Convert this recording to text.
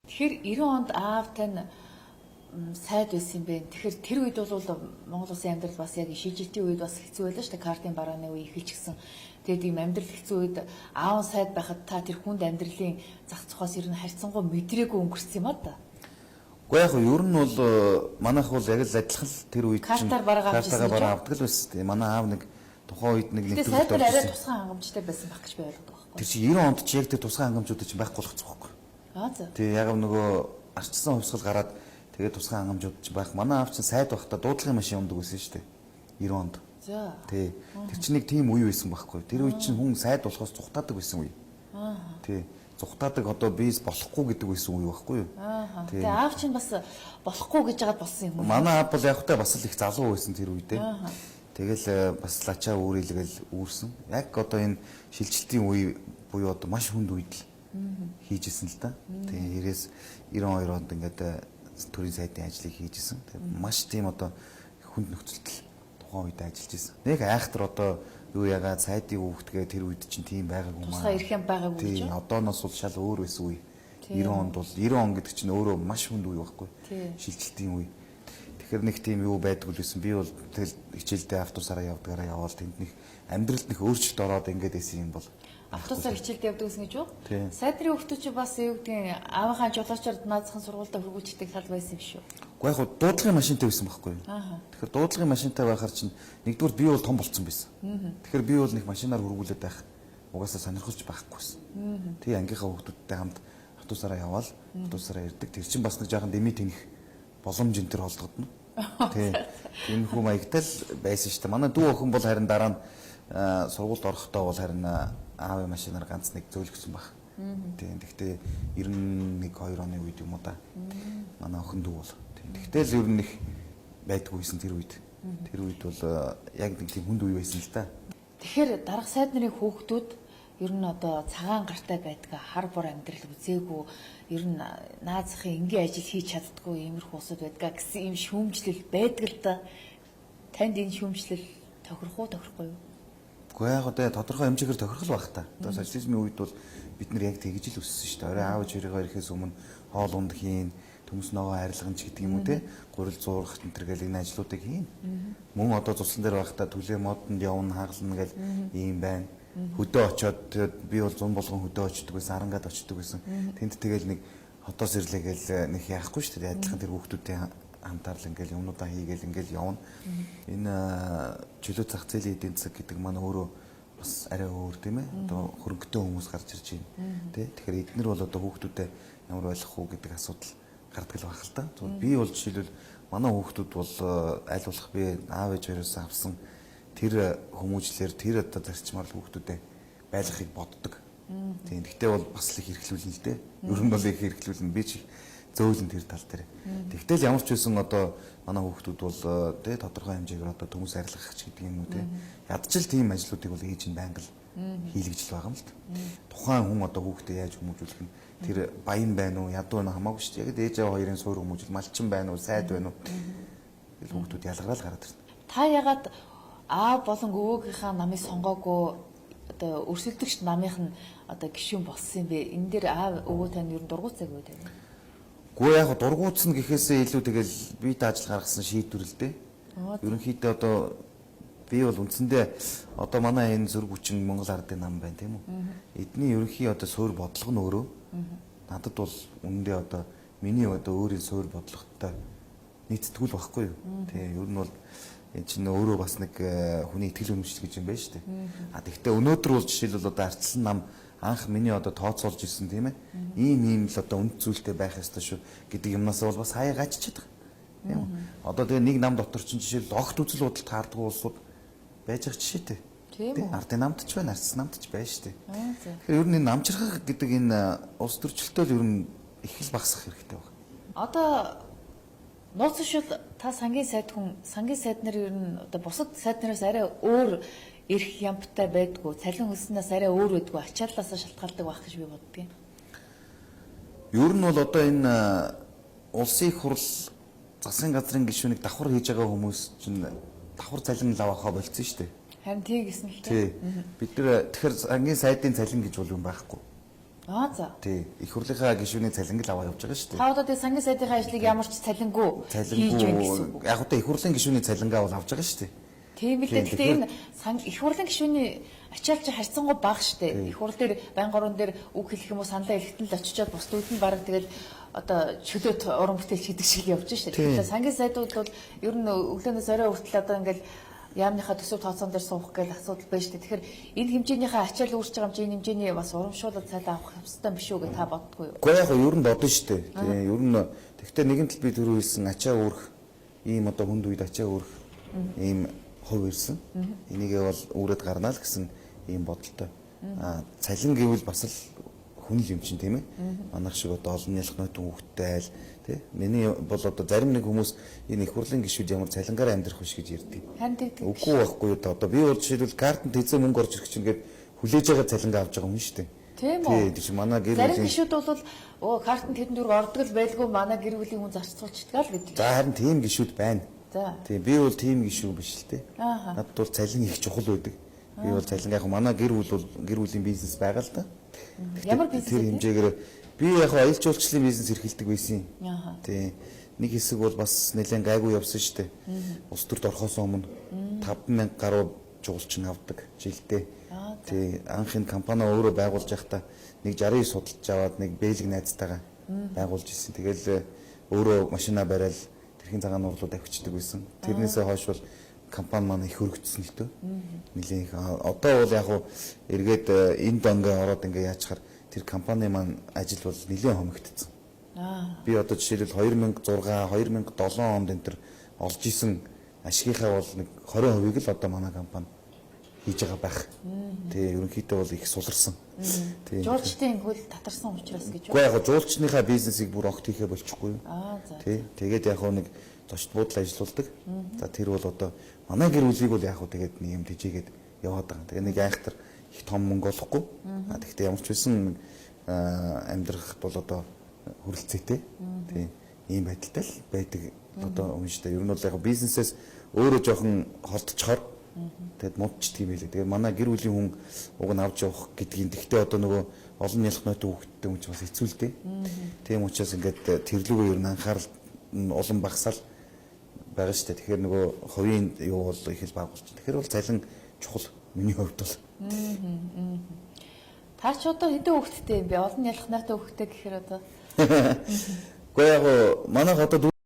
Тэгэхээр 90 онд аав тань сайд байсан юм бэ. Тэгэхээр тэр үед бол Монгол Улсын амьдрал бас яг шилжилтийн үед бас хэцүү байлаа шүү дээ. Картын барааны үе эхэлчихсэн. Тэгээд ийм амьдрал хэцүү үед аав сайд байхад та тэр хүнд амьдралын зах зохиос ер нь харьцангуй мэдрээгүй өнгөрсөн юм аа да. Уу яг ер нь бол манайх бол яг л адилхан л тэр үед картаар бараа авдаг л байсан тийм. Манай аав нэг тухайн үед нэг нэвтрүүлэг сайд арай тусгай хангамжтай байсан байх гэж би ойлгодог байхгүй. Тэр чинь 90 онд ч яг тэр тусгай хангамжуудыг чинь байхгүй болгоцсон байхгүй. За. Тэгээ яг нөгөө арчсан хувьсгал гараад тэгээ тусгай хангамжууд ч байх. Манай аав чинь сайд байхдаа дуудлагын машин ундаг байсан шүү дээ. 90 онд. За. Тий. Тэр чинь нэг тийм үе байсан байхгүй. Тэр үе чинь хүн сайд болохоос зүхтаадаг байсан үе. Тий. Зүхтаадаг одоо бийс болохгүй гэдэг байсан үе байхгүй юу? Тэгээ аав чинь бас болохгүй гэж яагаад болсон юм бэ? Манай аав бол явахтай бас л их залуу байсан тэр үедээ. Тэгэл бас лачаа өөрийгөл үүрсэн. Яг одоо энэ шилжилтийн үе буюу одоо маш хүнд үед л хийжсэн л да. Тэгээ 92 онд ингээд төрийн сайдын ажлыг хийжсэн. Тэгээ маш тийм одоо хүнд нөхцөлд тухайн үед ажиллаж исэн. Нэг айхтар одоо юу ягаад сайдын хүүхдгээ тэр үед чинь тийм байгаагүй маа. Тусгай ирэх юм байгаагүй гэж. Тийм одооноос бол шал өөр байсан үе. 90 онд бол 90 он гэдэг чинь өөрөө маш хүнд үе байхгүй. Шилжилтийн үе. Тэгэхээр нэг тийм юу байдгүй л байсан. Би бол тэгэл хичээлдээ автобусаараа явдгаараа яваал тэнд нэг амьдралд нэг өөрчлөлт ороод ингээд исэн юм бол автобусаар хичээлдээ явдаг гэсэн гэж юу? Сайдрын хүүхдүүд чи бас юу гэдгийг аавынхаа жолоочоор наазхан сургуультай хөргүүлчихдэг тал байсан юм шүү. Уу яг дуудлагын машинтай байсан байхгүй юу? Тэгэхээр дуудлагын машинтай байхаар чинь нэгдүгээр би бол том болцсон байсан. Тэгэхээр би бол нэг машинаар хөргүүлээд байх угаасаа сонирхолж байхгүйсэн. Тэгээ ангийнхаа хүүхдүүдтэй хамт автобусаараа яваал автобусаараа ирдэг. Тэр чинь бас нэг жаахан дэмий тэнэх боломж энэ төр холдогдно. Тийм хүү маягтай л байсан шүү дээ. Манай дүү охин бол харин дараа нь сургуульд орохдоо бол харин аавын машинаар ганц нэг зөөлгсөн баг. Тийм. Гэхдээ 91 2 оны үед юм уу да. Манай охин дүү бол. Тэгтэл ер нь их байдгүйсэн тэр үед. Тэр үед бол яг нэг тийм хүнд үе байсан л да. Тэгэхээр дарга сайд нарын хүүхдүүд ер нь одоо цагаан гартай байдаг хар бор амьдрал үзээгүй ер нь наазахын энгийн ажил хийж чаддгүй иймэрхүү усуд байдаг гэсэн юм шүүмжлэл байдаг л да. Танд энэ шүүмжлэл тохирох уу тохирохгүй юу? Гэхдээ яг одоо тодорхой хэмжээгээр тохирох байх та. Одоо социализмын үед бол бид нар яг тэгж л өссөн шүү дээ. Орой аав ээжээрээ ирэхээс өмнө хоол унд хийн, төмс ногоо арилгамж гэдэг юм уу те. Гурил зуурах энэ төр гэл энэ ажлуудыг хийн. Мөн одоо цуслан дээр байхдаа түлээ модонд явна хагална гэл ийм байна. Хөдөө очоод тэгээд би бол зун болгон хөдөө очдөг байсан, арангад очдөг байсан. Тэнд тэгэл нэг хотоос ирлээгээл нэг яахгүй шүү дээ. Адилхан тэр хүүхдүүдийн хамтаарл ингээл юмнуудаа хийгээл ингээл явна. Энэ чөлөө зах зээлийн эдийн засаг гэдэг маань өөрөө бас арай өөр тийм ээ. Одоо хөрөнгөтэй хүмүүс гарч ирж байна. Тэ. Тэгэхээр эднэр бол одоо хүүхдүүдэд ямар ойлгох уу гэдэг асуудал гардаг л байх л та. Зөвхөн би бол жишээлбэл манай хүүхдүүд бол аль болох би аав ээжээрээс авсан тэр хүмүүжлэр тэр одоо зарчмаар хүүхдүүдэд байлгахыг боддог. Тийм. Гэхдээ бол бас л их хэрэглүүлнэ л дээ. Ер нь бол их хэрэглүүлнэ. Би ч зөөлөн тэр тал дээр. Тэгтэл ямар ч байсан одоо манай хүүхдүүд бол тэ тодорхой хэмжээгээр одоо төмс арилгах ч гэдэг юм уу тэ ядчил тийм ажлуудыг бол ээж нь байнга л хийлгэж байгаа юм л та. Тухайн хүн одоо хүүхдээ яаж хүмүүжүүлэх нь тэр баян байна уу ядуу байна хамаагүй шүү дээ. Яг ээж аваа хоёрын суур хүмүүжил малчин байна уу сайд байна уу гэл хүүхдүүд ялгараал гараад ирнэ. Та ягаад аав болон өвөөгийнхаа намыг сонгоогүй одоо өрсөлдөгч намынх нь одоо гишүүн болсон юм бэ? Энэ дээр аав өвөө тань ер нь дургуутсаг үү тань? Гэхдээ яг дургуутсан гэхээсээ илүү тэгэл бие даажил гаргасан шийдвэр л дээ. Ерөнхийдөө одоо би бол үндсэндээ одоо манай энэ зүрх хүчин Монгол ардын нам байна тийм үү? Эдний ерөнхий одоо суурь бодлого нь өөрөө надад бол үнэндээ одоо миний одоо өөрийн суурь бодлоготой нийцдэггүй байхгүй юу? Тий, ер нь бол энэ чинь өөрөө бас нэг хүний итгэл үнэмшил гэж юм байна шүү дээ. Тэгэхдээ өнөөдөр бол жишээлбэл одоо ардсан нам анх миний одоо тооцоолж ирсэн тийм ээ. Ийм л одоо үнд зүйлтэй байх ёстой шүү гэдэг юмнаас бол бас хаяа гаччихад байгаа. Тийм үү? Одоо тэгээ нэг нам дотор чинь жишээлбэл огт үзэл бодолд таардаг улсууд байж байгаа жишээтэй. Тийм үү? Ардын намд ч байна, ардсан намд ч байна шүү дээ. Тэгэхээр ер нь энэ намчрах гэдэг энэ улс төрчлөлтөө ер нь их л багасгах хэрэгтэй байна. Одоо нууц шил та сангийн сайд нар ер нь одоо бусад сайд нараас арай өөр эрх ямтай байдгүй, цалин хөлснөөс арай өөр байдгүй, ачааллаасаа шалтгаалдаг байх гэж би боддгийн. Ер нь бол одоо энэ улсын их хурл засгийн газрын гишүүнийг давхар хийж байгаа хүмүүс чинь давхар цалин л авахаа болцсон шүү дээ. Харин тийм гэсэн хэлтэй. Бид нар тэгэхээр сангийн сайдын цалин гэж бол юм байхгүй. За. Тий. Их хурлынхаа гишүүний цалинг л аваа явж байгаа шүү дээ. Та одоо тэг сангийн сайдынхаа ажлыг ямар ч цалингүй хийж байна гэсэн үг. Яг одоо их хурлын гишүүний цалингаа бол авж байгаа шүү дээ. Тийм л дээ. Гэхдээ энэ их хурлын гишүүний ачаалч харьцангуй бага шүү дээ. Их хурл дээр байнгын орон дээр үг хэлэх юм уу саналаа хэлэхдээ л очичоод бусд үед нь бараг тэгэл одоо чөлөөт уран бүтээлч гэдэг шиг явж шүү дээ. Тэгэхээр сангийн сайдууд бол ер нь өглөөнөөс орой хүртэл одоо ингээл яамныхаа төсөв тооцоон дээр суух гэх асуудал байж тээ. Тэгэхээр энэ хэмжээнийхээ ачаал үүсэж байгаа хэмжээний хэмжээний бас урамшуулал цалин авах ёстой биш үү гэж та боддгоо юу? Гэхдээ яг ер нь бодно шүү дээ. Тийм ер нь тэгвэл нэгэн тал би түрүү хэлсэн ачаа өөрөх ийм одоо хүнд үед ачаа өөрөх ийм хувь ирсэн. Энийгээ бол үүрээд гарнаа л гэсэн ийм бодолтой. Цалин гэвэл бас л хүн л юм чинь тийм ээ. Манайх шиг одоо олон ялах нотон хүүхдтэй айл тий. Миний бол одоо зарим нэг хүмүүс энэ их хурлын гишүүд ямар цалингаар амьдрах биш гэж ярьдаг. Харин тэгдэг. Үгүй байхгүй одоо би бол жишээлбэл картанд хэзээ мөнгө орж ирэх чинь гээд хүлээж байгаа цалингаа авч байгаа хүн шүү дээ. Тийм үү. Тийм манай гэр зарим бүлийн гишүүд бол картанд хэдэн дөрөв ордог л байлгүй манай гэр бүлийн хүн зарцуулчихдаг л гэдэг. За харин тийм гишүүд байна. За. Тийм би бол тийм гишүү биш л дээ. Надад бол цалин их чухал байдаг. Би бол цалин яг манай гэр бүл бол гэр бүлийн бизнес байгаа л да. Ямар бизнес тэр хэмжээгээр би яг аялал жуулчлалын бизнес эрхэлдэг байсан. Тийм. Нэг хэсэг бол бас нэлээд гайгүй явсан шүү дээ. Улс төрд орохоос өмнө 5,000 гаруй жуулчин авдаг жилдээ. Тийм. Анхны компани өөрөө байгуулж байхдаа нэг 69 судалж аваад нэг бэлэг найзтайгаа байгуулж ирсэн. Тэгэл өөрөө машина бариад тэрхийн цагаан нуурлууд авчдаг байсан. Тэрнээсээ хойш бол компани маань их өргөцсөн л дөө. Нилийн одоо бол яг хуу эргээд энэ донгээ ороод ингээ яачаар тэр компани маань ажил бол нилийн хомигдсон. Би одоо жишээлбэл 2006, 2007 онд энэ төр олж исэн ашигынхаа бол нэг 20% л одоо манай компани хийж байгаа байх. Тэгээ ерөнхийдөө бол их суларсан. Тийм. Жуулчдын хөл татарсан учраас гэж. Уу яг жуулчныхаа бизнесийг бүр огт хийхэ болчихгүй юу? За. Тий. Тэгээд яг нэг зочд буудлын ажиллаулдаг. За тэр бол одоо манай гэр бүлийг бол яг тэгээд нэг юм тэжээгээд яваад байгаа. Тэгээ нэг айхтар их том мөнгө олохгүй. Тэгэхдээ ямар ч байсан амьдрахад бол одоо хөрөлцөөтэй. Тий. Ийм байдалтай л байдаг. Одоо өмнөштэй ер нь бол яг бизнесээс өөрөө жоохон холдчихоор тэгэд муудчдаг юм байлээ. Тэгээ манай гэр бүлийн хүн уг нь авч явах гэдгийг тэгтээ одоо нөгөө олон ялах нотын хүүхдтэй хүн ч бас хэцүү л дээ. Тийм учраас ингээд тэрлүүгээ ер нь анхаарал олон багсаал байгаа шүү дээ. Тэгэхээр нөгөө хувийн юу бол их л баг болж байна. Тэгэхээр бол цалин чухал миний хувьд бол. Та ч одоо хэдэн хүүхэдтэй юм бэ? Олон ялах нотын хүүхэдтэй гэхээр одоо. Гэхдээ яг манайх одоо